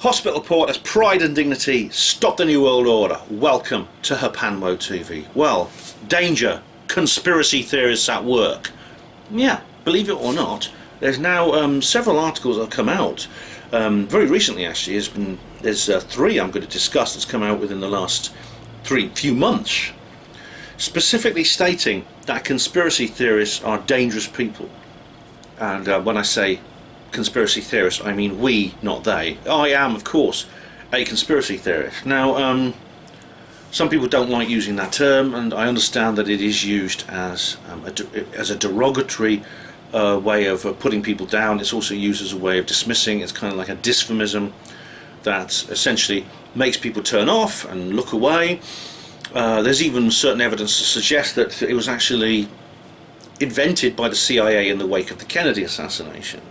Hospital Porters, Pride and Dignity, Stop the New World Order. Welcome to Hapanwo TV. Well, danger, conspiracy theorists at work. Yeah, believe it or not, there's now several articles that have come out. Very recently, actually, there's three I'm going to discuss that's come out within the last few months, specifically stating that conspiracy theorists are dangerous people. And when I say conspiracy theorists, I mean we, not they. I am, of course, a conspiracy theorist. Now, some people don't like using that term, and I understand that it is used as a derogatory way of putting people down. It's also used as a way of dismissing. It's kind of like a dysphemism that essentially makes people turn off and look away. There's even certain evidence to suggest that it was actually invented by the CIA in the wake of the Kennedy assassination,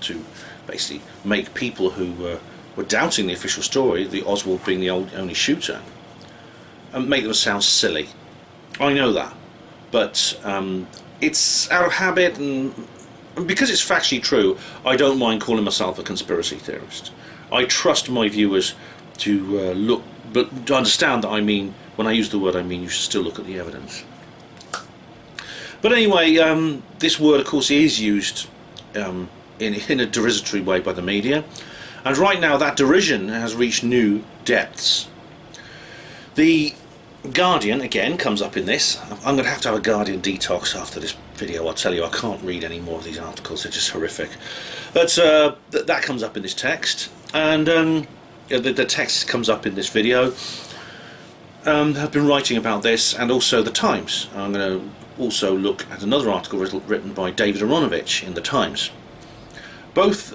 to basically make people who were doubting the official story, the Oswald being the only shooter, and make them sound silly. I know that, but it's out of habit, and because it's factually true, I don't mind calling myself a conspiracy theorist. I trust my viewers to but to understand that when I use the word, I mean you should still look at the evidence. But anyway, this word, of course, is used in a derisory way by the media, and right now that derision has reached new depths. The Guardian, again, comes up in this. I'm going to have a Guardian detox after this video, I'll tell you. I can't read any more of these articles, they're just horrific. But that comes up in this text, and the text comes up in this video. I've been writing about this, and also the Times. I'm going to also look at another article written by David Aaronovitch in the Times. Both,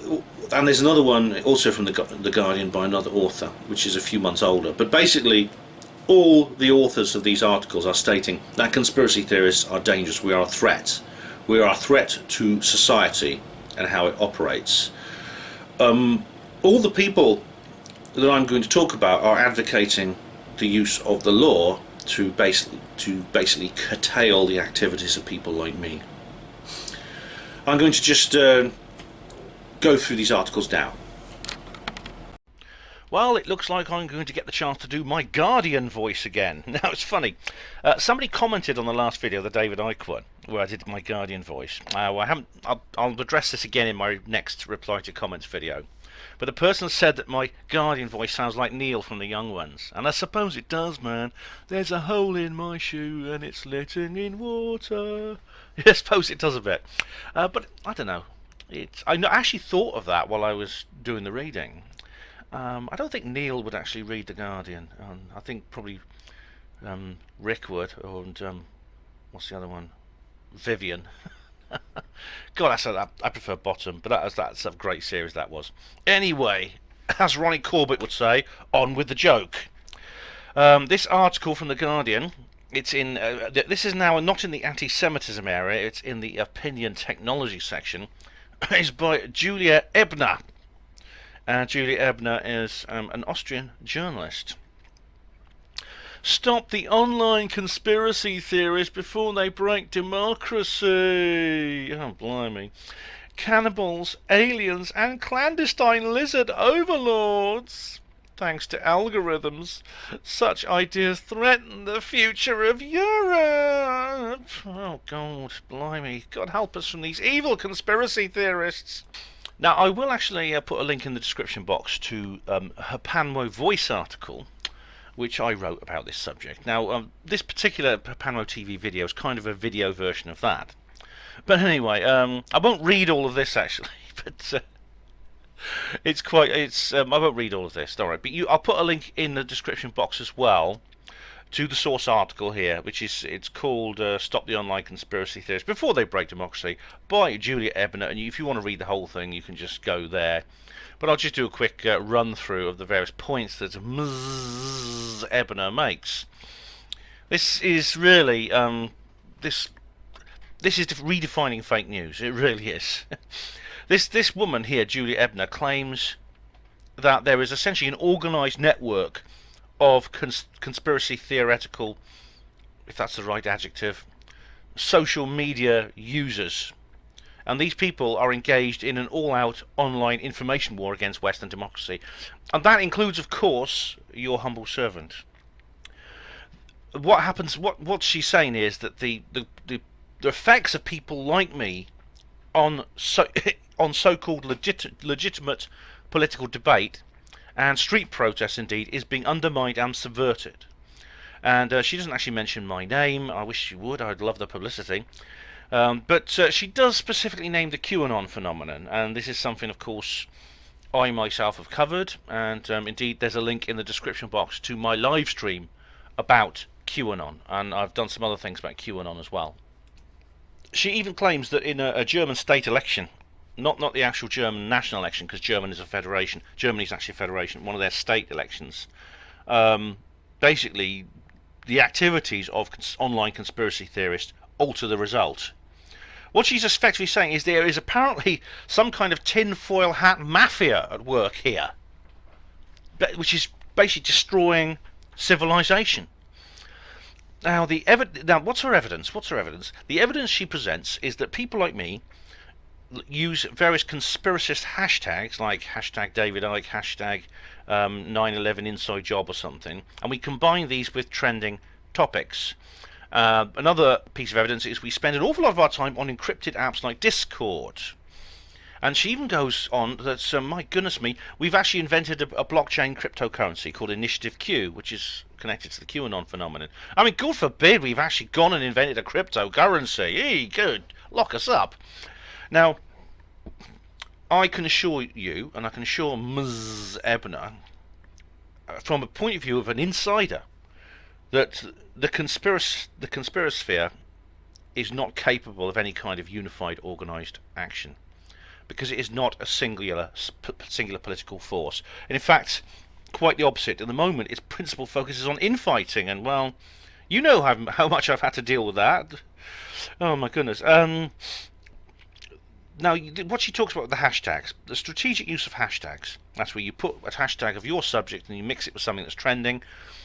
and there's another one also from the Guardian by another author, which is a few months older. But basically, all the authors of these articles are stating that conspiracy theorists are dangerous. We are a threat. We are a threat to society and how it operates. All the people that I'm going to talk about are advocating the use of the law to basically curtail the activities of people like me. I'm going to just go through these articles now. Well, it looks like I'm going to get the chance to do my Guardian voice again. Now, it's funny. Somebody commented on the last video, the David Icke one, where I did my Guardian voice. I'll address this again in my next reply to comments video. But the person said that my Guardian voice sounds like Neil from The Young Ones. And I suppose it does, man. There's a hole in my shoe and it's letting in water. I suppose it does a bit. But I don't know. I actually thought of that while I was doing the reading. I don't think Neil would actually read The Guardian. I think probably Rick would, and what's the other one? Vivian. God, I prefer Bottom, but that's a great series that was. Anyway, as Ronnie Corbett would say, on with the joke. This article from The Guardian, it's in. This is now not in the anti-Semitism area. It's in the opinion technology section. It's by Julia Ebner. Julia Ebner is an Austrian journalist. Stop the online conspiracy theories before they break democracy. Oh, blimey. Cannibals, aliens, and clandestine lizard overlords. Thanks to algorithms, such ideas threaten the future of Europe. Oh, God, blimey. God help us from these evil conspiracy theorists. Now, I will actually put a link in the description box to a Hapanwo Voice article, which I wrote about this subject. Now, this particular Hapanwo TV video is kind of a video version of that. But anyway, I won't read all of this actually, but I won't read all of this, alright. But I'll put a link in the description box as well to the source article here, which it's called Stop the Online Conspiracy Theories Before They Break Democracy by Julia Ebner, and if you want to read the whole thing you can just go there. But I'll just do a quick run through of the various points that Ms. Ebner makes. This is really this is redefining fake news. It really is. This woman here, Julia Ebner, claims that there is essentially an organised network of conspiracy theoretical, if that's the right adjective, social media users And these people are engaged in an all-out online information war against Western democracy. And that includes, of course, your humble servant. What happens, what she's saying is that the effects of people like me on on so-called legitimate political debate and street protests, indeed, is being undermined and subverted. And she doesn't actually mention my name. I wish she would. I'd love the publicity. But she does specifically name the QAnon phenomenon, and this is something, of course, I myself have covered. And indeed, there's a link in the description box to my live stream about QAnon, and I've done some other things about QAnon as well. She even claims that in a German state election, not the actual German national election, because Germany is a federation. Germany's actually a federation. One of their state elections. Basically, the activities of online conspiracy theorists alter the result. What she's effectively saying is there is apparently some kind of tinfoil hat mafia at work here, which is basically destroying civilization. Now, what's her evidence? The evidence she presents is that people like me use various conspiracist hashtags, like hashtag David Icke, hashtag 9/11 inside job or something, and we combine these with trending topics. Another piece of evidence is we spend an awful lot of our time on encrypted apps like Discord. And she even goes on that, my goodness me, we've actually invented a blockchain cryptocurrency called Initiative Q, which is connected to the QAnon phenomenon. I mean, God forbid we've actually gone and invented a cryptocurrency. Hey, good, lock us up. Now, I can assure you, and I can assure Ms. Ebner, from a point of view of an insider, that the conspirasphere is not capable of any kind of unified, organised action, because it is not a singular political force. And in fact, quite the opposite. At the moment, its principal focus is on infighting, and well, you know how much I've had to deal with that. Oh my goodness. Now, what she talks about with the hashtags, the strategic use of hashtags, that's where you put a hashtag of your subject and you mix it with something that's trending.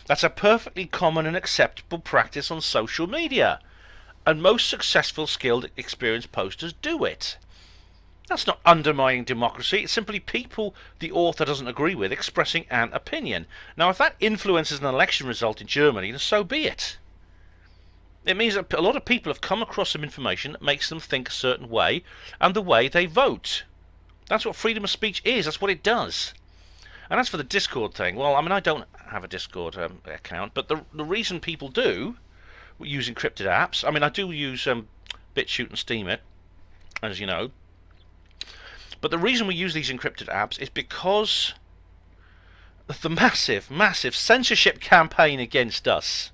That's a perfectly common and acceptable practice on social media, and most successful, skilled, experienced posters do it. That's not undermining democracy, it's simply people the author doesn't agree with expressing an opinion. Now, if that influences an election result in Germany, then so be it. It means that a lot of people have come across some information that makes them think a certain way, and the way they vote. That's what freedom of speech is, that's what it does. And as for the Discord thing, well, I mean, I don't have a Discord account, but the reason people do use encrypted apps, I mean, I do use BitChute and Steemit, as you know, but the reason we use these encrypted apps is because of the massive censorship campaign against us.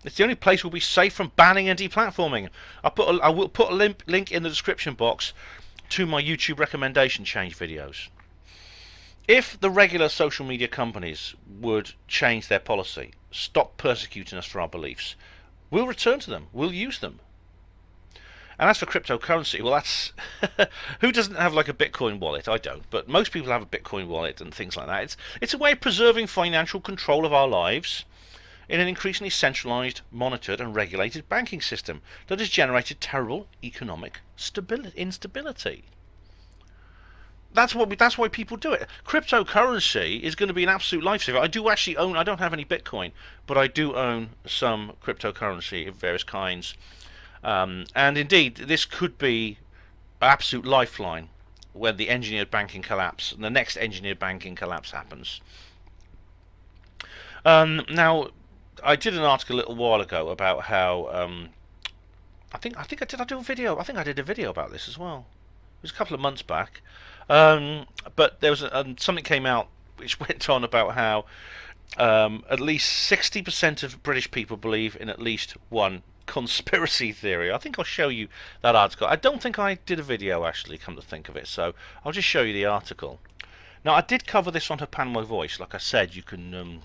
It's the only place we'll be safe from banning and deplatforming. I will put a link in the description box to my YouTube recommendation change videos. If the regular social media companies would change their policy, stop persecuting us for our beliefs, we'll return to them, we'll use them. And as for cryptocurrency, well, that's who doesn't have like a Bitcoin wallet? I don't, but most people have a Bitcoin wallet and things like that. It's a way of preserving financial control of our lives in an increasingly centralised, monitored and regulated banking system that has generated terrible economic instability. That's why people do it. Cryptocurrency is going to be an absolute lifesaver. I do actually own, I don't have any Bitcoin, but I do own some cryptocurrency of various kinds. And indeed, this could be an absolute lifeline when the engineered banking collapse, and the next engineered banking collapse happens. Now, I did an article a little while ago about how I think I did a video about this as well. It was a couple of months back, but there was something came out which went on about how at least 60% of British people believe in at least one conspiracy theory. I think I'll show you that article. I don't think I did a video actually, come to think of it, so I'll just show you the article. Now, I did cover this on Hapanmo Voice. Like I said, you can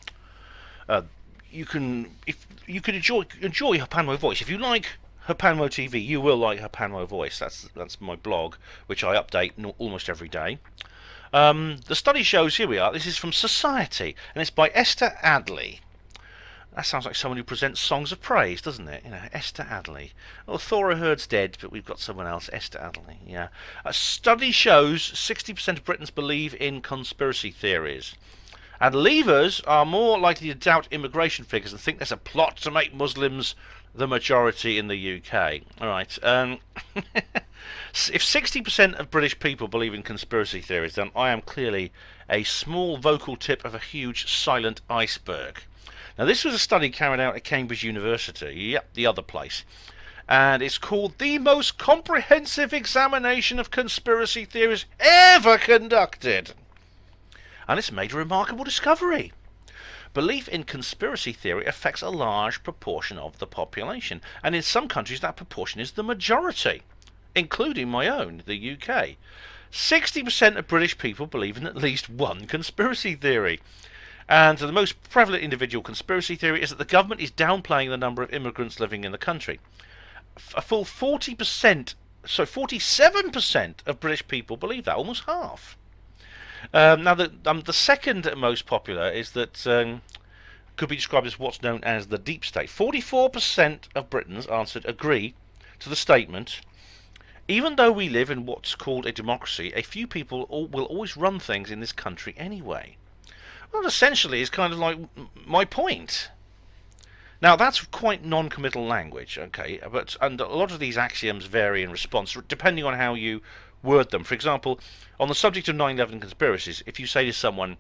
enjoy Hapanmo Voice. If you like Hapanmo TV, you will like Hapanmo Voice. That's my blog, which I update almost every day. The study shows, here we are, this is from Society, and it's by Esther Adley. That sounds like someone who presents songs of praise, doesn't it? You know, Esther Adderley. Well, Thora Hurd's dead, but we've got someone else, Esther Adderley. Yeah. A study shows 60% of Britons believe in conspiracy theories. And Leavers are more likely to doubt immigration figures and think there's a plot to make Muslims the majority in the UK. All right. If 60% of British people believe in conspiracy theories, then I am clearly a small vocal tip of a huge silent iceberg. Now, this was a study carried out at Cambridge University, yep, the other place, and it's called the most comprehensive examination of conspiracy theories ever conducted. And it's made a remarkable discovery. Belief in conspiracy theory affects a large proportion of the population, and in some countries that proportion is the majority, including my own, the UK. 60% of British people believe in at least one conspiracy theory. And the most prevalent individual conspiracy theory is that the government is downplaying the number of immigrants living in the country. A full 47% of British people believe that, almost half. Now, the second most popular is that could be described as what's known as the deep state. 44% of Britons answered agree to the statement, even though we live in what's called a democracy, a few people will always run things in this country anyway. Well, essentially, it's kind of like my point. Now, that's quite non-committal language, okay, and a lot of these axioms vary in response, depending on how you word them. For example, on the subject of 9/11 conspiracies, if you say to someone,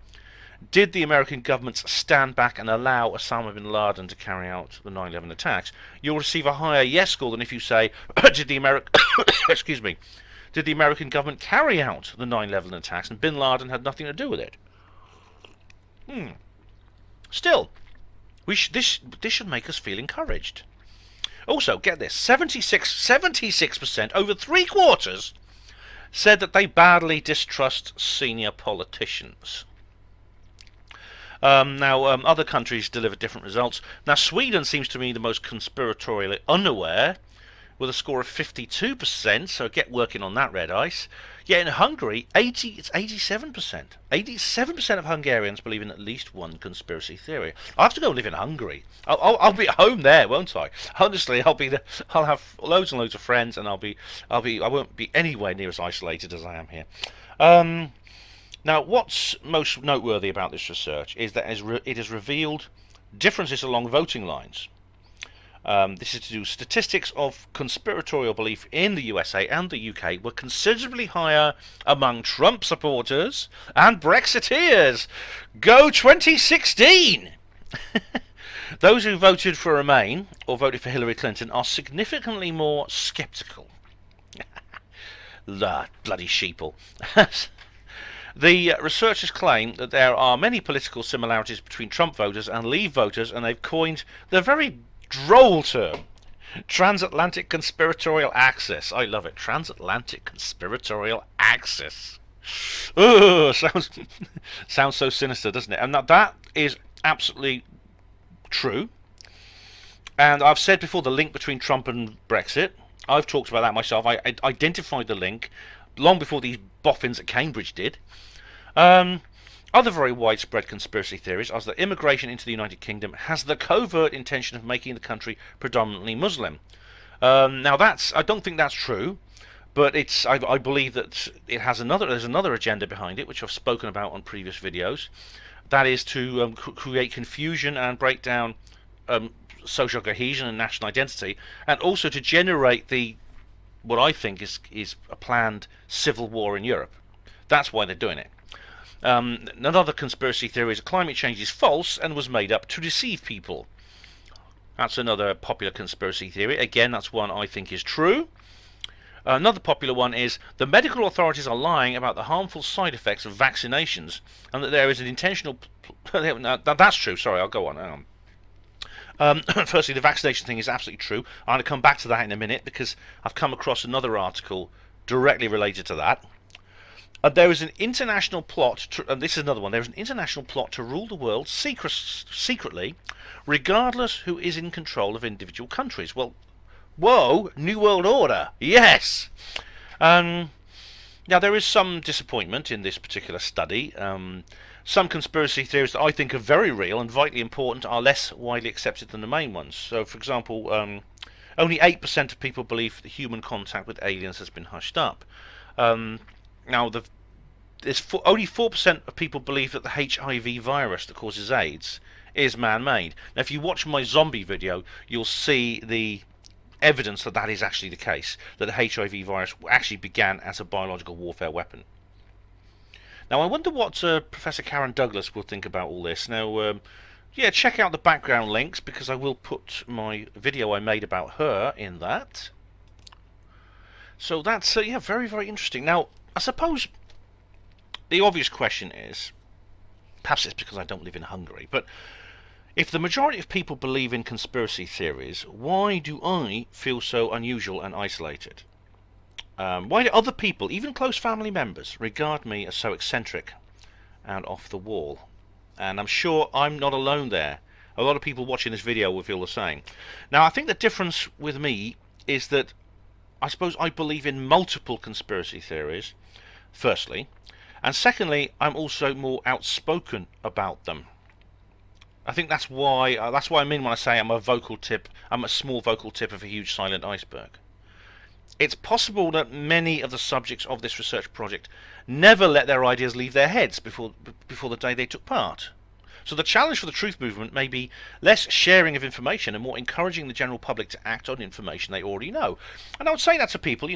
did the American government stand back and allow Osama bin Laden to carry out the 9/11 attacks, you'll receive a higher yes score than if you say, did the American government carry out the 9/11 attacks and bin Laden had nothing to do with it? Still, this should make us feel encouraged. Also, get this, 76%, over 3/4, said that they badly distrust senior politicians. Other countries deliver different results. Now, Sweden seems to me the most conspiratorially unaware, with a score of 52%, so get working on that red ice. Yet in Hungary, it's 87%. 87% of Hungarians believe in at least one conspiracy theory. I'll have to go live in Hungary. I'll be at home there, won't I? Honestly, I'll have loads and loads of friends, and I won't be anywhere near as isolated as I am here. Now, what's most noteworthy about this research is that it has revealed differences along voting lines. This is to do with statistics of conspiratorial belief in the USA and the UK were considerably higher among Trump supporters and Brexiteers. Go 2016! Those who voted for Remain or voted for Hillary Clinton are significantly more sceptical. Bloody sheeple. The researchers claim that there are many political similarities between Trump voters and Leave voters, and they've coined the very droll term transatlantic conspiratorial axis. I love it. Transatlantic conspiratorial axis. Oh, sounds so sinister, doesn't it? And that is absolutely true. And I've said before the link between Trump and Brexit. I've talked about that myself. I identified the link long before these boffins at Cambridge did. Other very widespread conspiracy theories are that immigration into the United Kingdom has the covert intention of making the country predominantly Muslim. Now, I don't think that's true, but I believe that there's another agenda behind it, which I've spoken about on previous videos. That is to create confusion and break down social cohesion and national identity, and also to generate what I think is a planned civil war in Europe. That's why they're doing it. Another conspiracy theory is that climate change is false and was made up to deceive people. That's another popular conspiracy theory. Again, that's one I think is true. Another popular one is the medical authorities are lying about the harmful side effects of vaccinations, and that there is an intentional... That's true. Sorry, I'll go on. Firstly, the vaccination thing is absolutely true. I'm going to come back to that in a minute because I've come across another article directly related to that. There is an international plot, and this is another one, there is an international plot to rule the world secretly, regardless who is in control of individual countries. Well, whoa, New World Order, yes! Now, there is some disappointment in this particular study. Some conspiracy theories that I think are very real and vitally important are less widely accepted than the main ones. So, for example, only 8% of people believe that human contact with aliens has been hushed up. Now, only 4% of people believe that the HIV virus that causes AIDS is man-made. Now, if you watch my zombie video, you'll see the evidence that that is actually the case, that the HIV virus actually began as a biological warfare weapon. Now, I wonder what Professor Karen Douglas will think about all this. Now, yeah, check out the background links, because I will put my video I made about her in that. So that's, yeah, very, very interesting. Now, I suppose the obvious question is, perhaps it's because I don't live in Hungary, but if the majority of people believe in conspiracy theories, why do I feel so unusual and isolated? Why do other people, even close family members, regard me as so eccentric and off the wall? And I'm sure I'm not alone there. A lot of people watching this video will feel the same. Now, I think the difference with me is that I suppose I believe in multiple conspiracy theories, firstly, and secondly, I'm also more outspoken about them. I think that's why I mean when I say I'm a small vocal tip of a huge silent iceberg. It's possible that many of the subjects of this research project never let their ideas leave their heads before the day they took part. So the challenge for the truth movement may be less sharing of information and more encouraging the general public to act on information they already know. And I would say that to people,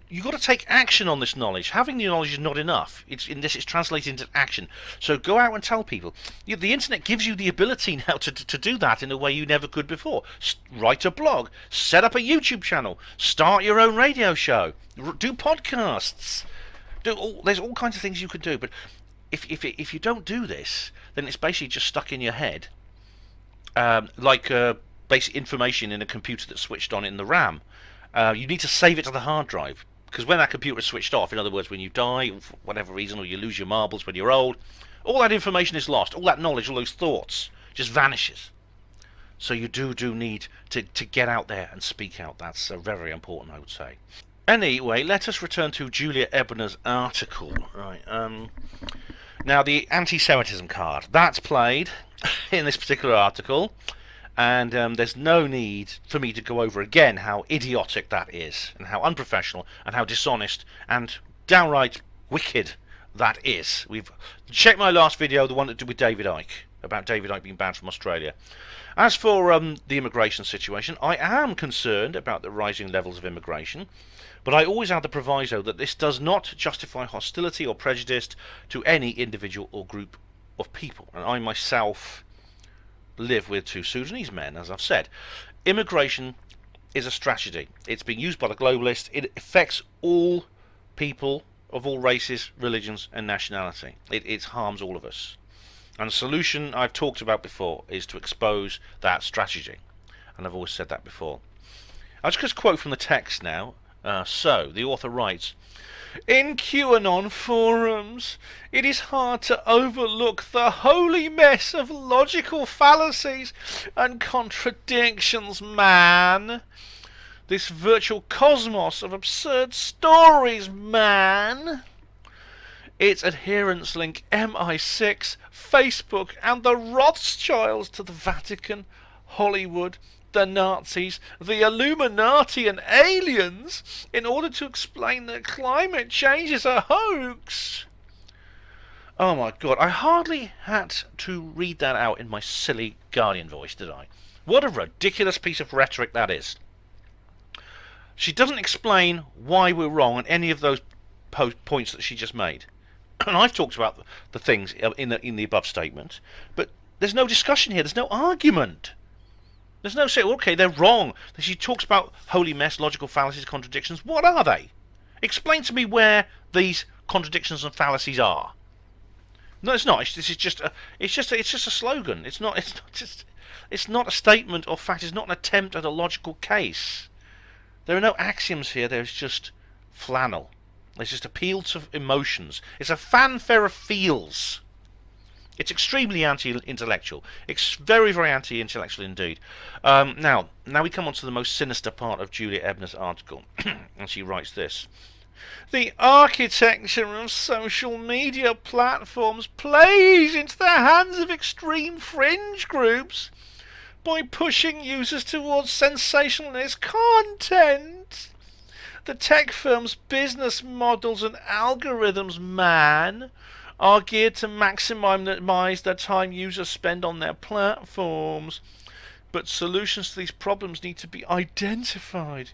you've got to take action on this knowledge. Having the knowledge is not enough. It's translated into action. So go out and tell people. The internet gives you the ability now to do that in a way you never could before. Write a blog, set up a YouTube channel, start your own radio show, do podcasts. There's all kinds of things you can do. But if you don't do this, then it's basically just stuck in your head, like basic information in a computer that's switched on in the RAM. You need to save it to the hard drive. Because when that computer is switched off, in other words, when you die, for whatever reason, or you lose your marbles when you're old, all that information is lost. All that knowledge, all those thoughts, just vanishes. So you do need to get out there and speak out. That's very important, I would say. Anyway, let us return to Julia Ebner's article. Right. Now, the anti-Semitism card. That's played in this particular article. And there's no need for me to go over again how idiotic that is, and how unprofessional, and how dishonest, and downright wicked that is. Check my last video, the one that did with David Icke, about David Icke being banned from Australia. As for the immigration situation, I am concerned about the rising levels of immigration, but I always add the proviso that this does not justify hostility or prejudice to any individual or group of people. And I myself live with 2 Sudanese men, as I've said. Immigration is a strategy. It's being used by the globalists. It affects all people of all races, religions and nationality. It harms all of us. And the solution I've talked about before is to expose that strategy. And I've always said that before. I'll just quote from the text now. So, the author writes, "In QAnon forums, it is hard to overlook the holy mess of logical fallacies and contradictions, man. This virtual cosmos of absurd stories, man. Its adherents link MI6, Facebook, and the Rothschilds to the Vatican, Hollywood, the Nazis, the Illuminati and aliens in order to explain that climate change is a hoax." Oh my god, I hardly had to read that out in my silly Guardian voice, did I? What a ridiculous piece of rhetoric that is. She doesn't explain why we're wrong on any of those points that she just made. And I've talked about the things in the above statement, but there's no discussion here, there's no argument. There's no say, okay, they're wrong. She talks about holy mess, logical fallacies, contradictions. What are they? Explain to me where these contradictions and fallacies are. No, it's not. It's just a slogan. It's not a statement of fact. It's not an attempt at a logical case. There are no axioms here. There's just flannel. There's just appeals to emotions. It's a fanfare of feels. It's extremely anti-intellectual. It's very, very anti-intellectual indeed. Now we come on to the most sinister part of Julia Ebner's article. And she writes this. The architecture of social media platforms plays into the hands of extreme fringe groups by pushing users towards sensationalist content. The tech firm's business models and algorithms, man, are geared to maximize the time users spend on their platforms. But solutions to these problems need to be identified.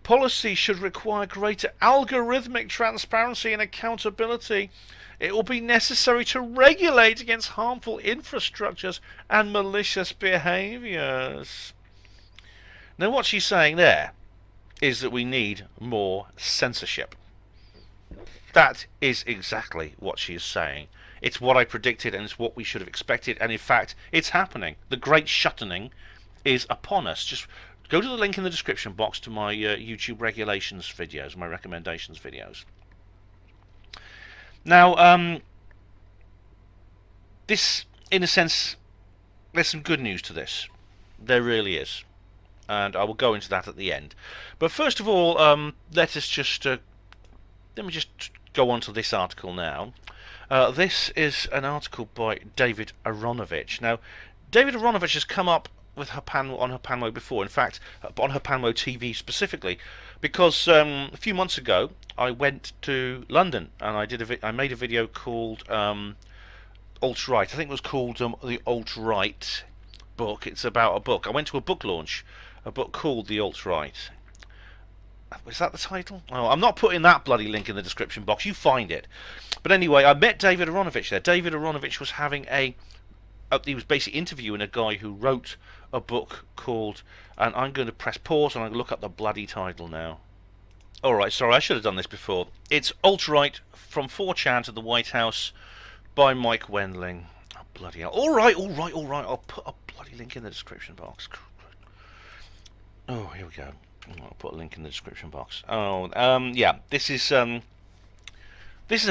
Policy should require greater algorithmic transparency and accountability. It will be necessary to regulate against harmful infrastructures and malicious behaviours. Now, what she's saying there is that we need more censorship. That is exactly what she is saying. It's what I predicted, and it's what we should have expected, and in fact, it's happening. The great shuttening is upon us. Just go to the link in the description box to my YouTube regulations videos, my recommendations videos. Now, this, in a sense, there's some good news to this. There really is. And I will go into that at the end. But first of all, let me just go on to this article now. This is an article by David Aaronovitch. Now, David Aaronovitch has come up with on Herpanmo before. In fact, on Herpanmo TV specifically, because a few months ago I went to London and I made a video called Alt-Right. I think it was called the Alt-Right book. It's about a book. I went to a book launch, a book called The Alt-Right. Is that the title? Oh, I'm not putting that bloody link in the description box. You find it. But anyway, I met David Aaronovitch there. David Aaronovitch was having he was basically interviewing a guy who wrote a book called, and I'm going to press pause and I'm going to look up the bloody title now. Alright, sorry, I should have done this before. It's Alt-Right from 4chan to the White House by Mike Wendling. Oh, bloody hell. Alright. I'll put a bloody link in the description box. Oh, here we go. I'll put a link in the description box. Oh, yeah, this is a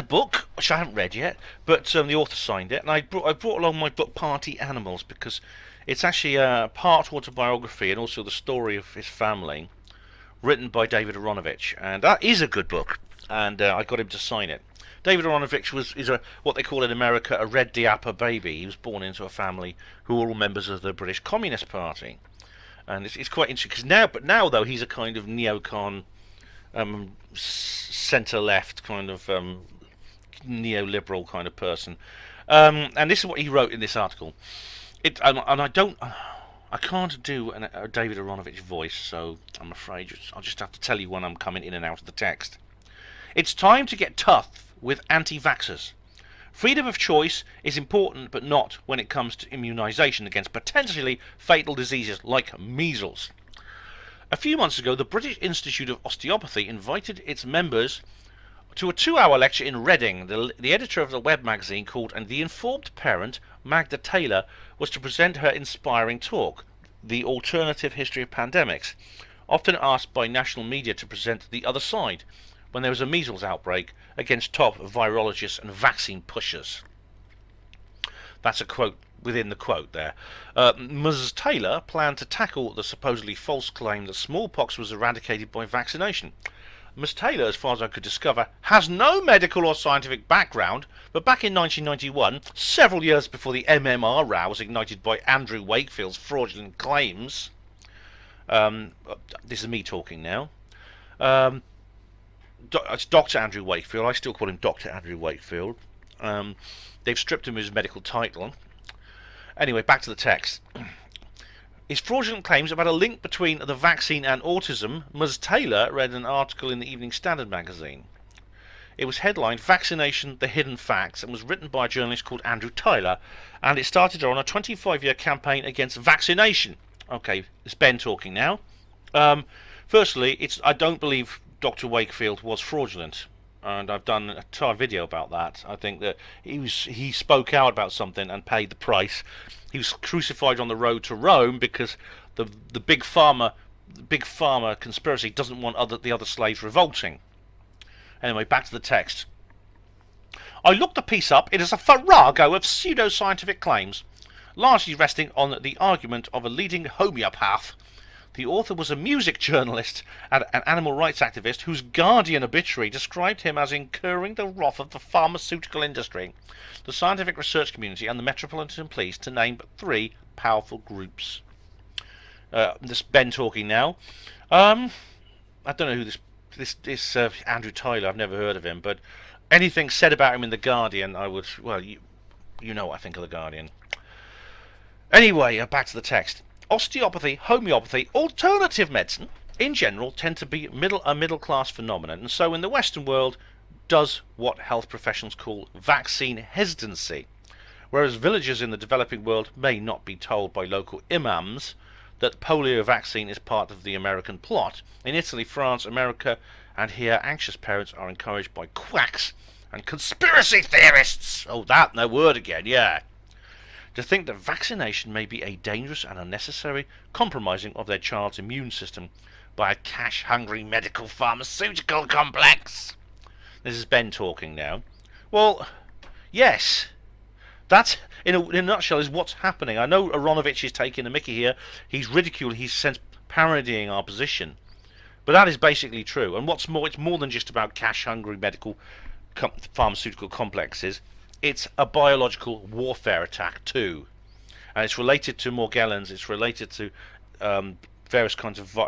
book which I haven't read yet, but the author signed it, and I brought along my book Party Animals because it's actually part autobiography and also the story of his family, written by David Aaronovitch, and that is a good book, and I got him to sign it. David Aaronovitch is what they call in America a red diaper baby. He was born into a family who were all members of the British Communist Party. And it's quite interesting because now though he's a kind of neocon, centre-left kind of neoliberal kind of person, and this is what he wrote in this article. I can't do a David Aaronovitch voice, so I'm afraid I'll just have to tell you when I'm coming in and out of the text. It's time to get tough with anti-vaxxers. Freedom of choice is important, but not when it comes to immunisation against potentially fatal diseases like measles. A few months ago, the British Institute of Osteopathy invited its members to a 2-hour lecture in Reading. The editor of the web magazine called And the Informed Parent, Magda Taylor, was to present her inspiring talk, The Alternative History of Pandemics, often asked by national media to present the other side when there was a measles outbreak against top virologists and vaccine pushers. That's a quote within the quote there. Ms. Taylor planned to tackle the supposedly false claim that smallpox was eradicated by vaccination. Ms. Taylor, as far as I could discover, has no medical or scientific background, but back in 1991, several years before the MMR row was ignited by Andrew Wakefield's fraudulent claims, this is me talking now, it's Dr. Andrew Wakefield. I still call him Dr. Andrew Wakefield. They've stripped him of his medical title. Anyway, back to the text. His fraudulent claims about a link between the vaccine and autism. Ms. Taylor read an article in the Evening Standard magazine. It was headlined Vaccination, the Hidden Facts, and was written by a journalist called Andrew Tyler, and it started on a 25-year campaign against vaccination. Okay, it's Ben talking now. Firstly, I don't believe Dr. Wakefield was fraudulent, and I've done an entire video about that. I think that he spoke out about something and paid the price. He was crucified on the road to Rome because the big pharma conspiracy doesn't want the other slaves revolting. Anyway, back to the text. I looked the piece up. It is a farrago of pseudo-scientific claims, largely resting on the argument of a leading homeopath The author was a music journalist and an animal rights activist whose Guardian obituary described him as incurring the wrath of the pharmaceutical industry, the scientific research community, and the Metropolitan Police, to name but three powerful groups. This Ben talking now. I don't know who this Andrew Tyler. I've never heard of him, but anything said about him in the Guardian, I would. Well, you know what I think of the Guardian. Anyway, back to the text. Osteopathy, homeopathy, alternative medicine, in general, tend to be a middle-class phenomenon, and so in the Western world does what health professionals call vaccine hesitancy, whereas villagers in the developing world may not be told by local imams that polio vaccine is part of the American plot. In Italy, France, America, and here, anxious parents are encouraged by quacks and conspiracy theorists. Oh, that word again, yeah. To think that vaccination may be a dangerous and unnecessary compromising of their child's immune system by a cash-hungry medical pharmaceutical complex. This is Ben talking now. Well, yes. That, in a nutshell, is what's happening. I know Aronovich is taking the mickey here. He's ridiculed, he's parodying our position. But that is basically true. And what's more, it's more than just about cash-hungry medical pharmaceutical complexes. It's a biological warfare attack too, and it's related to Morgellons. It's related to various kinds of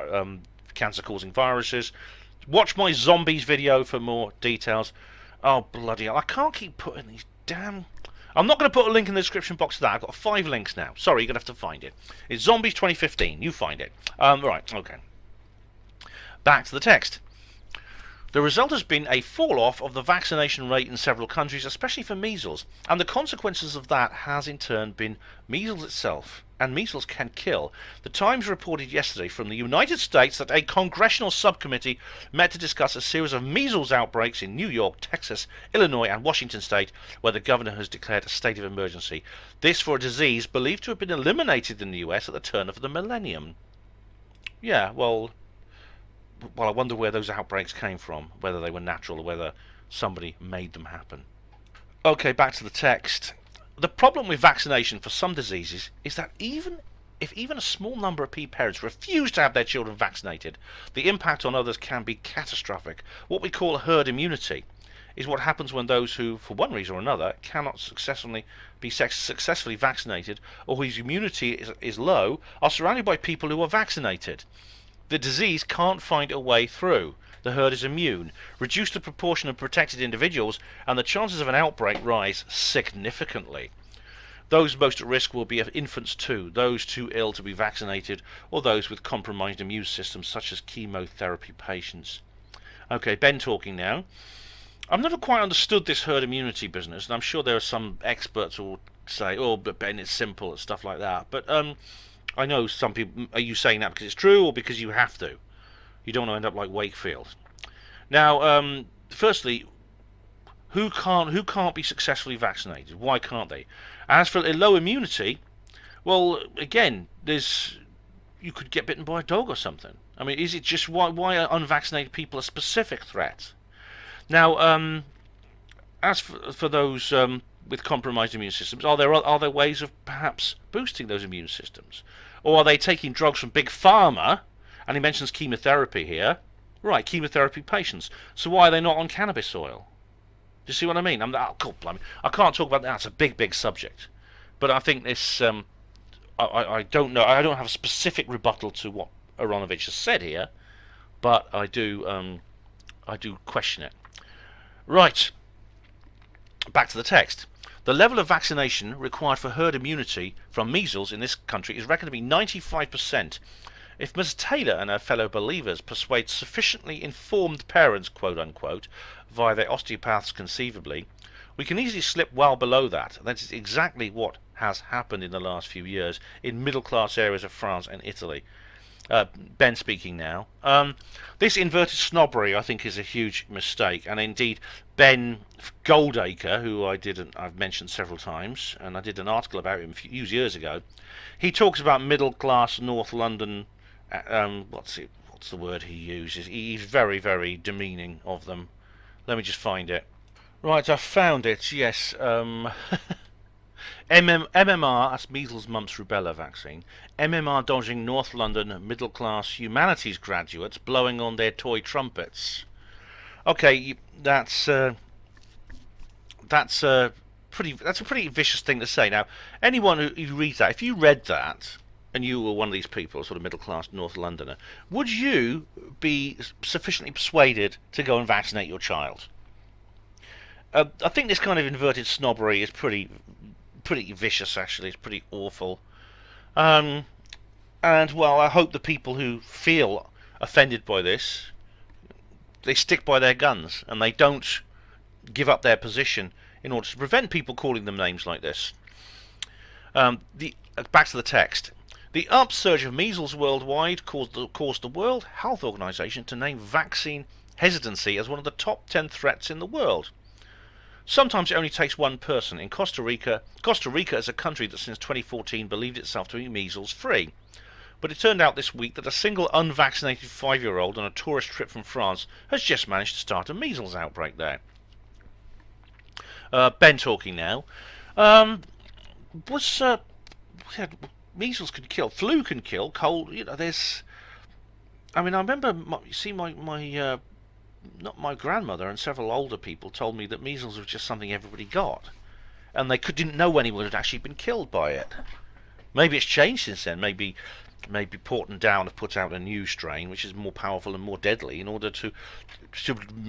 cancer-causing viruses. Watch my zombies video for more details. Oh bloody hell! I can't keep putting these damn. I'm not going to put a link in the description box to that. I've got 5 links now. Sorry, you're going to have to find it. It's Zombies 2015. You find it. Right. Okay. Back to the text. The result has been a fall-off of the vaccination rate in several countries, especially for measles, and the consequences of that has in turn been measles itself, and measles can kill. The Times reported yesterday from the United States that a congressional subcommittee met to discuss a series of measles outbreaks in New York, Texas, Illinois, and Washington state, where the governor has declared a state of emergency. This for a disease believed to have been eliminated in the US at the turn of the millennium. Yeah, well, I wonder where those outbreaks came from, whether they were natural or whether somebody made them happen. Okay, back to the text. The problem with vaccination for some diseases is that even a small number of parents refuse to have their children vaccinated, the impact on others can be catastrophic. What we call herd immunity is what happens when those who, for one reason or another, cannot successfully vaccinated, or whose immunity is low, are surrounded by people who are vaccinated. The disease can't find a way through. The herd is immune. Reduce the proportion of protected individuals, and the chances of an outbreak rise significantly. Those most at risk will be infants too, those too ill to be vaccinated, or those with compromised immune systems, such as chemotherapy patients. Okay, Ben talking now. I've never quite understood this herd immunity business, and I'm sure there are some experts who will say, "Oh, but Ben, it's simple," and stuff like that. But I know some people. Are you saying that because it's true or because you have to? You don't want to end up like Wakefield. Now, firstly, who can't be successfully vaccinated? Why can't they? As for low immunity, well, again, you could get bitten by a dog or something. I mean, is it just why are unvaccinated people a specific threat? Now, as for those with compromised immune systems, are there ways of perhaps boosting those immune systems? Or are they taking drugs from Big Pharma? And he mentions chemotherapy here. Right, chemotherapy patients. So why are they not on cannabis oil? Do you see what I mean? I can't talk about that. It's a big subject. But I think this... I don't know. I don't have a specific rebuttal to what Aronovich has said here. But I do question it. Right. Back to the text. The level of vaccination required for herd immunity from measles in this country is reckoned to be 95%. If Ms. Taylor and her fellow believers persuade sufficiently informed parents, quote-unquote, via their osteopaths conceivably, we can easily slip well below that. That is exactly what has happened in the last few years in middle-class areas of France and Italy. Ben speaking now. This inverted snobbery, I think, is a huge mistake, and indeed Ben Goldacre, who I've mentioned several times, and I did an article about him a few years ago. He talks about middle-class North London. What's the word he uses? He's very, very demeaning of them. Let me just find it. Right, I found it. Yes. MMR, that's measles, mumps, rubella vaccine. MMR dodging North London middle-class humanities graduates blowing on their toy trumpets. Okay, that's a pretty vicious thing to say. Now, anyone who reads that, if you read that, and you were one of these people, sort of middle-class North Londoner, would you be sufficiently persuaded to go and vaccinate your child? I think this kind of inverted snobbery is pretty vicious, actually. It's pretty awful. And, well, I hope the people who feel offended by this, they stick by their guns, and they don't give up their position in order to prevent people calling them names like this. Back to the text. The upsurge of measles worldwide caused the World Health Organization to name vaccine hesitancy as one of the top 10 threats in the world. Sometimes it only takes one person. In Costa Rica is a country that since 2014 believed itself to be measles free. But it turned out this week that a single unvaccinated 5-year-old on a tourist trip from France has just managed to start a measles outbreak there. Ben talking now. Measles can kill, flu can kill, cold. There's. I mean, I remember. Not my grandmother and several older people told me that measles was just something everybody got, and they didn't know anyone had actually been killed by it. Maybe it's changed since then. Maybe Porton Down have put out a new strain which is more powerful and more deadly in order to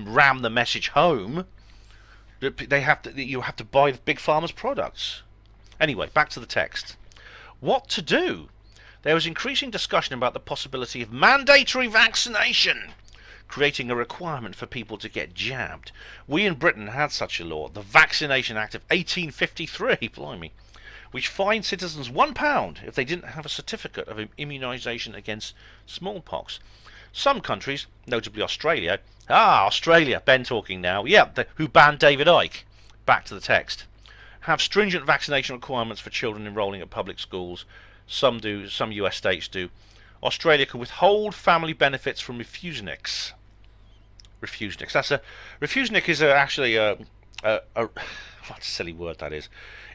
ram the message home that you have to buy the big pharma's products. Anyway, back to the text. What to do? There was increasing discussion about the possibility of mandatory vaccination, creating a requirement for people to get jabbed. We in Britain had such a law, the Vaccination Act of 1853, blimey, which fined citizens £1 if they didn't have a certificate of immunisation against smallpox. Some countries, notably Australia, Australia, Ben talking now, who banned David Icke, back to the text, have stringent vaccination requirements for children enrolling at public schools. Some do, some US states do. Australia can withhold family benefits from refuseniks. Refusnik is actually a what a silly word that is.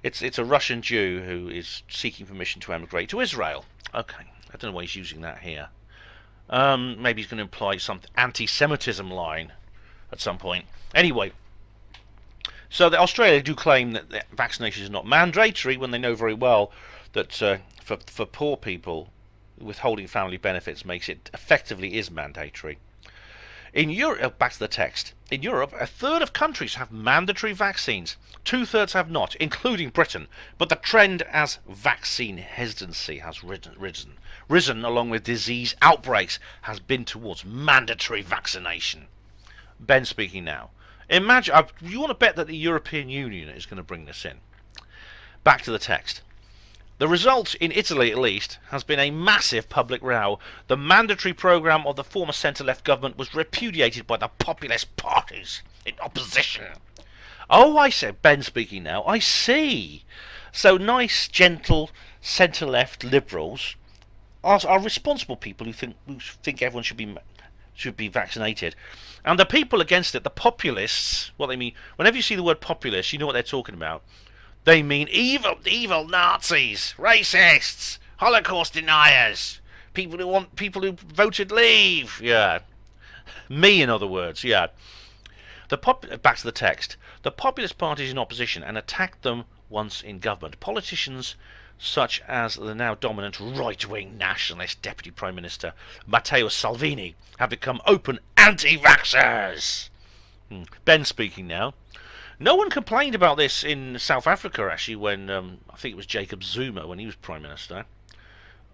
It's a Russian Jew who is seeking permission to emigrate to Israel. Okay, I don't know why he's using that here. Maybe he's going to imply some anti-Semitism line at some point. Anyway, so Australia do claim that vaccination is not mandatory when they know very well that for poor people, withholding family benefits makes it effectively is mandatory. In Europe, back to the text. In Europe, a third of countries have mandatory vaccines. 2/3 have not, including Britain. But the trend as vaccine hesitancy has risen along with disease outbreaks has been towards mandatory vaccination. Ben speaking now. Imagine, you want to bet that the European Union is going to bring this in. Back to the text. The result, in Italy at least, has been a massive public row. The mandatory programme of the former centre-left government was repudiated by the populist parties in opposition. Oh, I said, Ben speaking now, I see. So nice, gentle, centre-left liberals are responsible people who think everyone should be vaccinated. And the people against it, the populists, what they mean, whenever you see the word populist, you know what they're talking about. They mean evil Nazis, racists, Holocaust deniers, people who voted Leave. Yeah, me in other words. Yeah. Back to the text. The populist parties in opposition and attacked them once in government. Politicians such as the now dominant right-wing nationalist Deputy Prime Minister Matteo Salvini have become open anti-vaxxers. Ben speaking now. No one complained about this in South Africa, actually, when I think it was Jacob Zuma, when he was Prime Minister,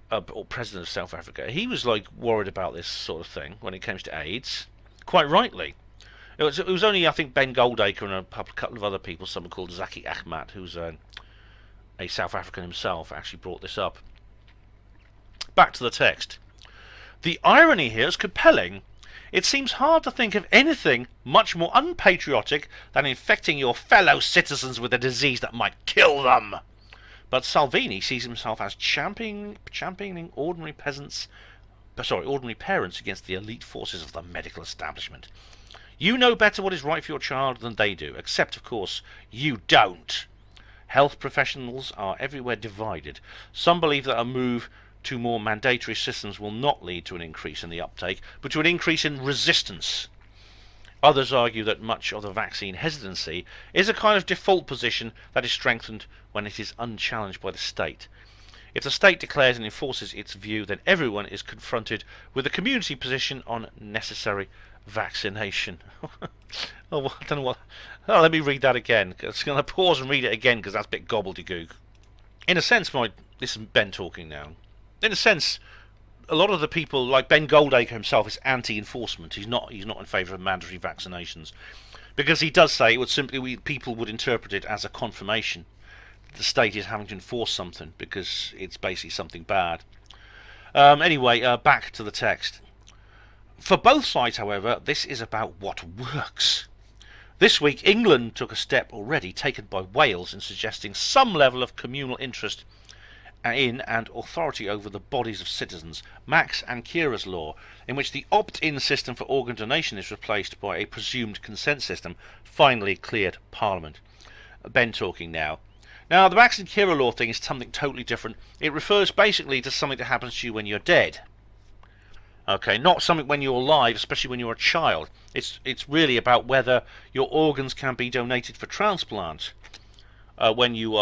or President of South Africa. He was worried about this sort of thing when it comes to AIDS, quite rightly. It was only, I think, Ben Goldacre and a couple of other people, someone called Zaki Ahmad, who's a South African himself, actually brought this up. Back to the text. The irony here is compelling. It seems hard to think of anything much more unpatriotic than infecting your fellow citizens with a disease that might kill them. But Salvini sees himself as championing ordinary parents against the elite forces of the medical establishment. You know better what is right for your child than they do, except, of course, you don't. Health professionals are everywhere divided. Some believe that a move to more mandatory systems will not lead to an increase in the uptake, but to an increase in resistance. Others argue that much of the vaccine hesitancy is a kind of default position that is strengthened when it is unchallenged by the state. If the state declares and enforces its view, then everyone is confronted with a community position on necessary vaccination. Oh, I don't know what. Oh, let me read that again. I'm just going to pause and read it again because that's a bit gobbledygook. In a sense, this is Ben talking now. In a sense, a lot of the people, like Ben Goldacre himself, is anti-enforcement. He's not in favour of mandatory vaccinations because he does say it would people would interpret it as a confirmation the state is having to enforce something because it's basically something bad. Anyway, back to the text. For both sides, however, this is about what works. This week, England took a step already taken by Wales in suggesting some level of communal interest in and authority over the bodies of citizens, Max and Kira's law, in which the opt-in system for organ donation is replaced by a presumed consent system, finally cleared Parliament. Ben talking now. Now, the Max and Kira law thing is something totally different. It refers basically to something that happens to you when you're dead. Okay, not something when you're alive, especially when you're a child. It's really about whether your organs can be donated for transplant when you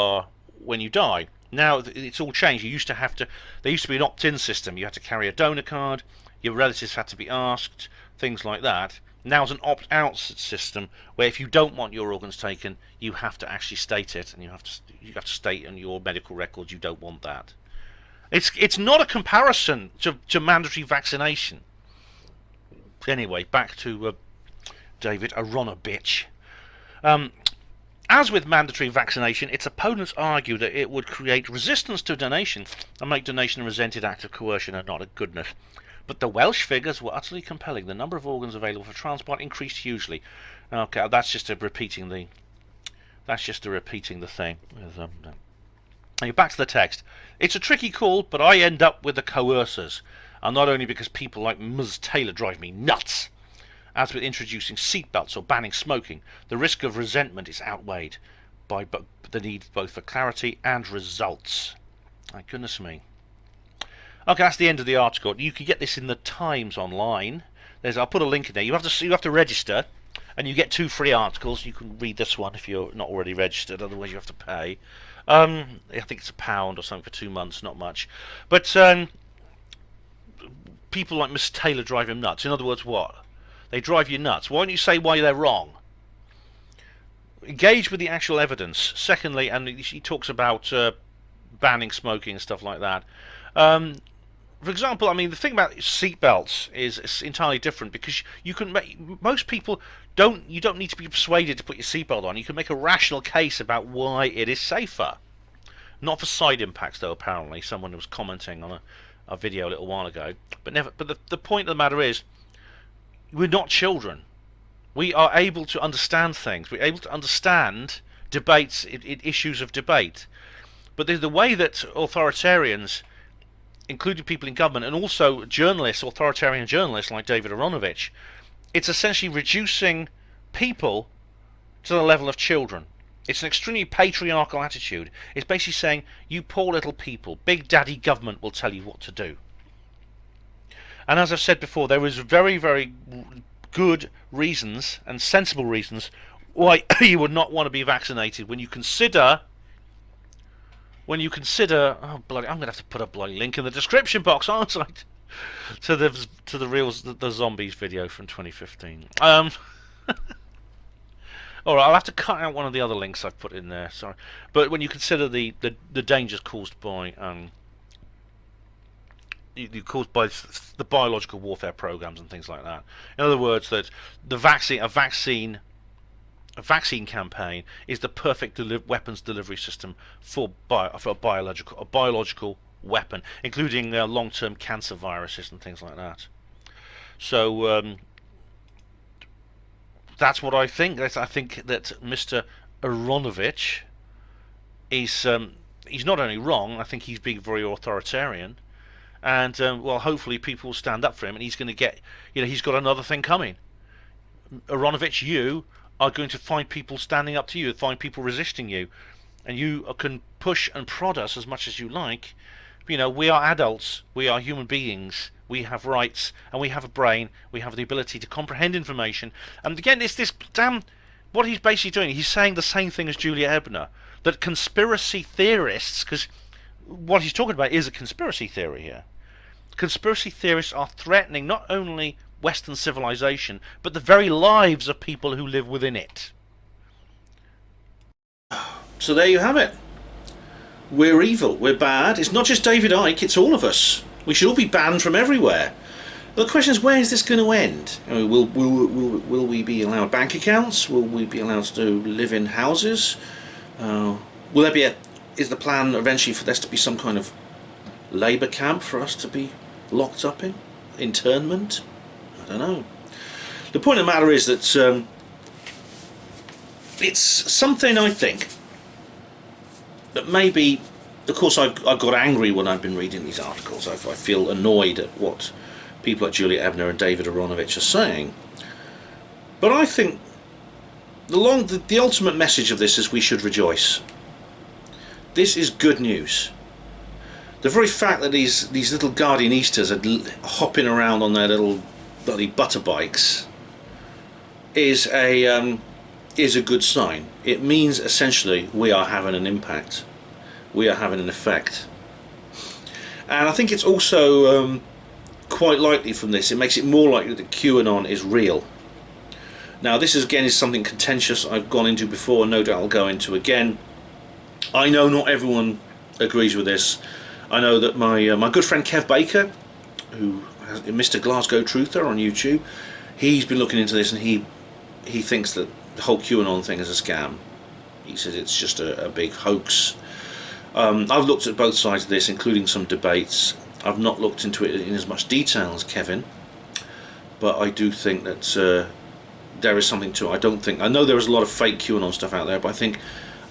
die. Now it's all changed. There used to be an opt-in system. You had to carry a donor card. Your relatives had to be asked. Things like that. Now it's an opt-out system where if you don't want your organs taken, you have to actually state it, and you have to state in your medical records you don't want that. It's not a comparison to mandatory vaccination. Anyway, back to David Aaronovitch. As with mandatory vaccination, its opponents argue that it would create resistance to donation and make donation a resented act of coercion and not a goodness. But the Welsh figures were utterly compelling. The number of organs available for transplant increased hugely. Okay, that's just repeating the thing. Back to the text. It's a tricky call, but I end up with the coercers, and not only because people like Ms. Taylor drive me nuts. As with introducing seatbelts or banning smoking, the risk of resentment is outweighed by the need both for clarity and results. My goodness me. Okay, that's the end of the article. You can get this in the Times online. I'll put a link in there. You have to register, and you get 2 free articles. You can read this one if you're not already registered. Otherwise, you have to pay. I think it's £1 or something for 2 months. Not much, but people like Miss Taylor drive him nuts. In other words, what? They drive you nuts. Why don't you say why they're wrong? Engage with the actual evidence. Secondly, and he talks about banning smoking and stuff like that. For example, I mean, the thing about seatbelts is entirely different because you can most people you don't need to be persuaded to put your seatbelt on. You can make a rational case about why it is safer. Not for side impacts, though. Apparently, someone was commenting on a video a little while ago. But the point of the matter is, we're not children. We are able to understand things. We're able to understand debates, issues of debate. But the way that authoritarians, including people in government, and also journalists, authoritarian journalists like David Aaronovitch, it's essentially reducing people to the level of children. It's an extremely patriarchal attitude. It's basically saying, you poor little people, Big Daddy government will tell you what to do. And as I've said before, there is very, very good reasons and sensible reasons why you would not want to be vaccinated when you consider. Oh bloody! I'm going to have to put a bloody link in the description box, aren't I? To the zombies video from 2015. All right, I'll have to cut out one of the other links I've put in there. Sorry, but when you consider the dangers caused by the biological warfare programs and things like that. In other words, that a vaccine campaign is the perfect weapons delivery system for a biological weapon, including long-term cancer viruses and things like that. So that's what I think. I think that Mr. Aaronovitch is he's not only wrong. I think he's being very authoritarian. And, well, hopefully people will stand up for him, and he's going to get, he's got another thing coming. Aaronovitch, you are going to find people standing up to you, find people resisting you. and you can push and prod us as much as you like. You know, we are adults, we are human beings, we have rights, and we have a brain, we have the ability to comprehend information. And again, it's this damn, what he's basically doing, he's saying the same thing as Julia Ebner, that conspiracy theorists, because what he's talking about is a conspiracy theory here. Conspiracy theorists are threatening not only Western civilization, but the very lives of people who live within it. So there you have it. We're evil, we're bad. It's not just David Icke, it's all of us. We should all be banned from everywhere. But the question is, where is this going to end? I mean, will we be allowed bank accounts? Will we be allowed to live in houses? Will there be is the plan eventually for this to be some kind of labour camp for us to be locked up in? Internment? I don't know. The point of the matter is that it's something, I think, that maybe, of course, I got angry when I've been reading these articles. I feel annoyed at what people like Julia Ebner and David Aronovich are saying. But I think the ultimate message of this is we should rejoice. This is good news. The very fact that these little Guardianistas are hopping around on their little bloody butter bikes is a good sign. It means essentially we are having an impact. We are having an effect. And I think it's also quite likely from this, it makes it more likely that QAnon is real. Now this is again something contentious I've gone into before, and no doubt I'll go into again. I know not everyone agrees with this. I know that my good friend Kev Baker, who has Mr. Glasgow Truther on YouTube, he's been looking into this, and he thinks that the whole QAnon thing is a scam. He says it's just a big hoax. I've looked at both sides of this, including some debates. I've not looked into it in as much detail as Kevin, but I do think that there is something to it. I know there is a lot of fake QAnon stuff out there, but I think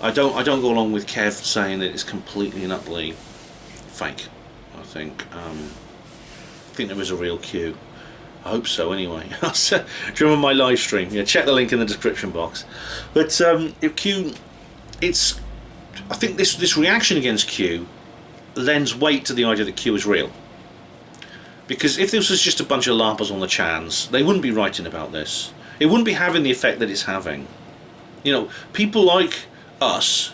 I don't go along with Kev saying that it's completely and utterly fake. I think there is a real Q. I hope so anyway. Do you remember my live stream? Yeah, check the link in the description box. But if Q, I think this reaction against Q lends weight to the idea that Q is real. Because if this was just a bunch of larpers on the chans, they wouldn't be writing about this. It wouldn't be having the effect that it's having. You know, people like us,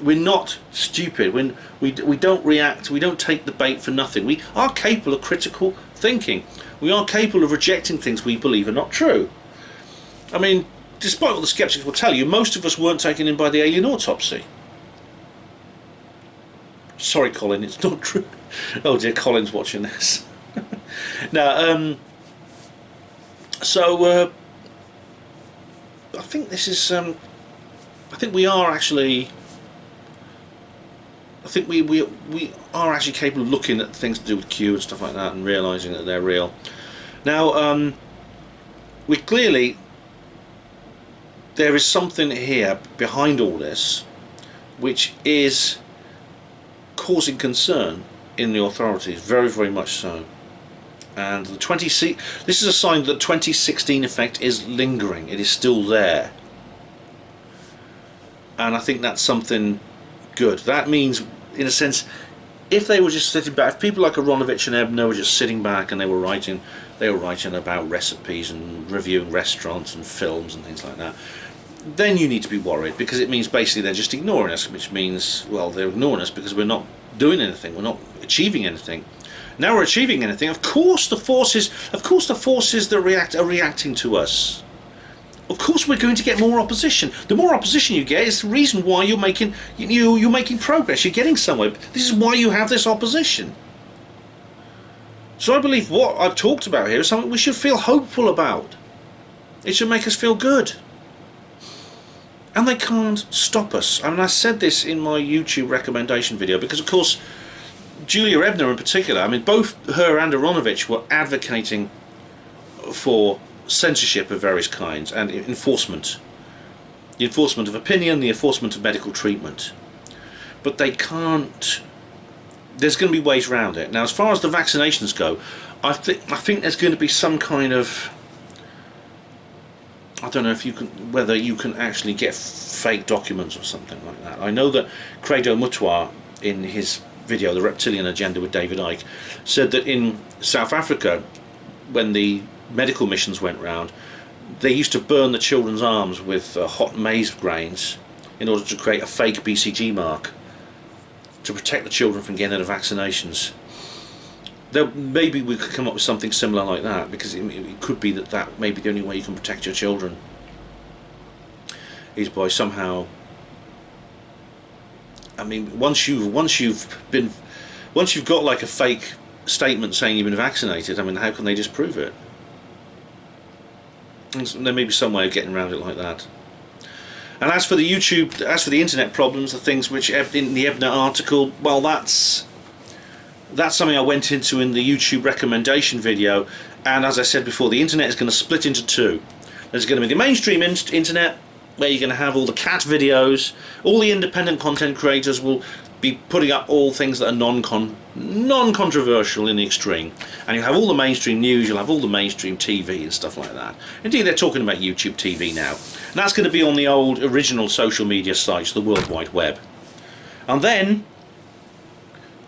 we're not stupid. When we don't react, we don't take the bait for nothing. We are capable of critical thinking. We are capable of rejecting things we believe are not true. I mean, despite what the skeptics will tell you, most of us weren't taken in by the alien autopsy. Sorry, Colin, it's not true. Oh dear, Colin's watching this. Now, so I think this is. I think we are actually. I think we are actually capable of looking at things to do with Q and stuff like that and realising that they're real. Now, we clearly there is something here behind all this, which is causing concern in the authorities, very, very much so. And this is a sign that the 2016 effect is lingering. It is still there, and I think that's something good. That means, in a sense, if they were just sitting back, if people like Aronovich and Ebner were just sitting back and they were writing about recipes and reviewing restaurants and films and things like that, then you need to be worried, because it means basically they're just ignoring us, which means, well, they're ignoring us because we're not doing anything, we're not achieving anything. Now we're achieving anything, of course the forces that are reacting to us. Of course we're going to get more opposition. The more opposition you get is the reason why you're making progress, you're getting somewhere. This is why you have this opposition. So I believe what I've talked about here is something we should feel hopeful about. It should make us feel good. And they can't stop us. I mean, I said this in my YouTube recommendation video because, of course, Julia Ebner in particular, I mean, both her and Aronovich were advocating for censorship of various kinds and enforcement. The enforcement of opinion, the enforcement of medical treatment. But they can't... There's going to be ways around it. Now, as far as the vaccinations go, I think there's going to be some kind of... I don't know if you can, whether you can actually get fake documents or something like that. I know that Credo Mutwa, in his video The Reptilian Agenda with David Icke, said that in South Africa, when the medical missions went round, they used to burn the children's arms with hot maize grains in order to create a fake BCG mark to protect the children from getting the vaccinations. Maybe we could come up with something similar like that, because it could be that may be the only way you can protect your children, is by somehow, I mean, once you've got like a fake statement saying you've been vaccinated, I mean, how can they disprove it? And there may be some way of getting around it like that. And as for the internet problems, the things which in the Ebner article, well, that's something I went into in the YouTube recommendation video. And as I said before, the internet is going to split into two. There's going to be the mainstream internet, where you're going to have all the cat videos. All the independent content creators will be putting up all things that are non-controversial in the extreme. And you have all the mainstream news, you'll have all the mainstream TV and stuff like that. Indeed, they're talking about YouTube TV now. And that's going to be on the old original social media sites, the World Wide Web. And then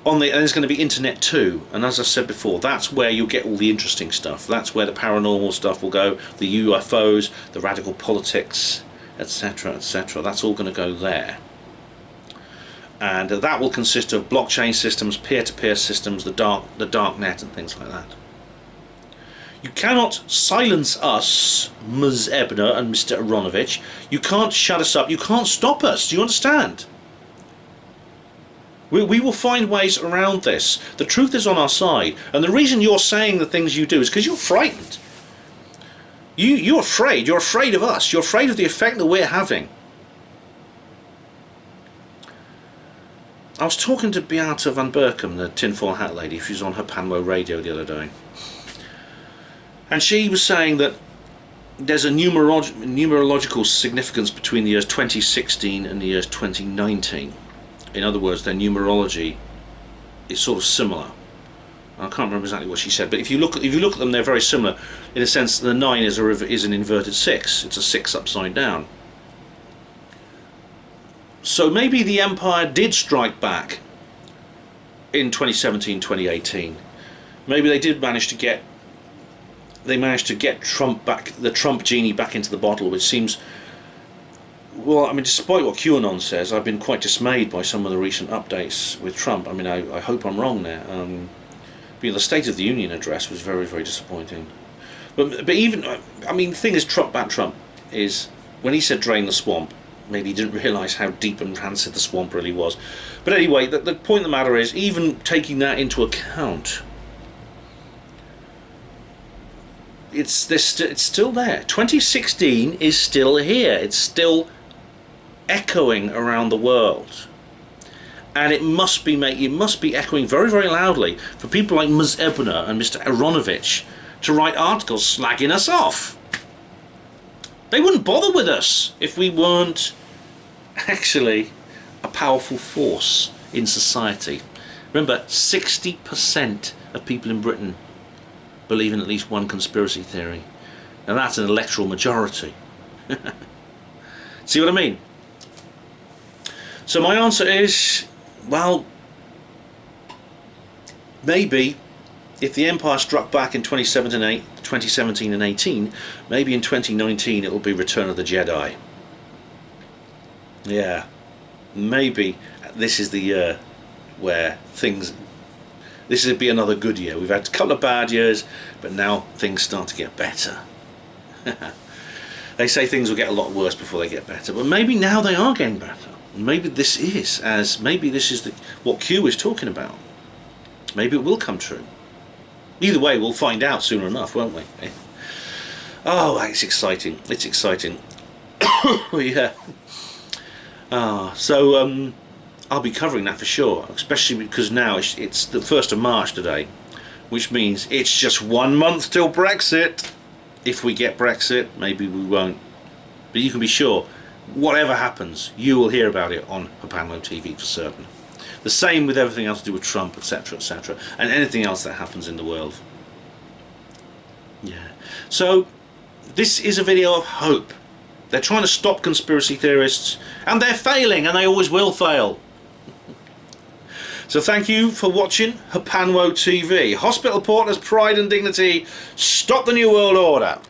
there's going to be internet too, and as I said before, that's where you'll get all the interesting stuff. That's where the paranormal stuff will go, the UFOs, the radical politics, etc., etc. That's all going to go there. And that will consist of blockchain systems, peer-to-peer systems, the dark net and things like that. You cannot silence us, Ms. Ebner and Mr. Aronovich. You can't shut us up, you can't stop us, do you understand? We will find ways around this. The truth is on our side, and the reason you're saying the things you do is because you're frightened. You're afraid. You're afraid of us. You're afraid of the effect that we're having. I was talking to Beata van Berkom, the tinfoil hat lady. She was on her Panmo radio the other day, and she was saying that there's a numerological significance between the years 2016 and the years 2019. In other words, their numerology is sort of similar. I can't remember exactly what she said, but if you look at them, they're very similar in a sense. The 9 is an inverted 6. It's a 6 upside down. So maybe the Empire did strike back in 2017, 2018. Maybe they did manage to get Trump back, the Trump genie back into the bottle, which seems. Well, I mean, despite what QAnon says, I've been quite dismayed by some of the recent updates with Trump. I mean, I hope I'm wrong there. The State of the Union address was very, very disappointing. But even, I mean, the thing is, Trump is, when he said drain the swamp, maybe he didn't realise how deep and rancid the swamp really was. But anyway, the point of the matter is, even taking that into account, it's still there. 2016 is still here. It's still echoing around the world, and it must be echoing very, very loudly for people like Ms. Ebner and Mr. Aronovich to write articles slagging us off. They wouldn't bother with us if we weren't actually a powerful force in society. Remember, 60% of people in Britain believe in at least one conspiracy theory. Now that's an electoral majority. See what I mean? So my answer is, well, maybe if the Empire struck back in 2017 and 18, maybe in 2019 it will be Return of the Jedi. Yeah, maybe this is the year where this will be another good year. We've had a couple of bad years, but now things start to get better. They say things will get a lot worse before they get better, but maybe now they are getting better. Maybe this is what Q is talking about. Maybe it will come true. Either way, we'll find out soon enough, won't we? Oh, it's exciting. It's exciting. Yeah. So I'll be covering that for sure, especially because now it's the 1st of March today, which means it's just 1 month till Brexit. If we get Brexit, maybe we won't. But you can be sure, whatever happens, you will hear about it on Hapanlo TV for certain. The same with everything else to do with Trump, etc., etc., and anything else that happens in the world. Yeah. So This is a video of hope. They're trying to stop conspiracy theorists, and they're failing, and they always will fail. So thank you for watching Hapanwo TV. Hospital Partners, Pride and Dignity. Stop the New World Order.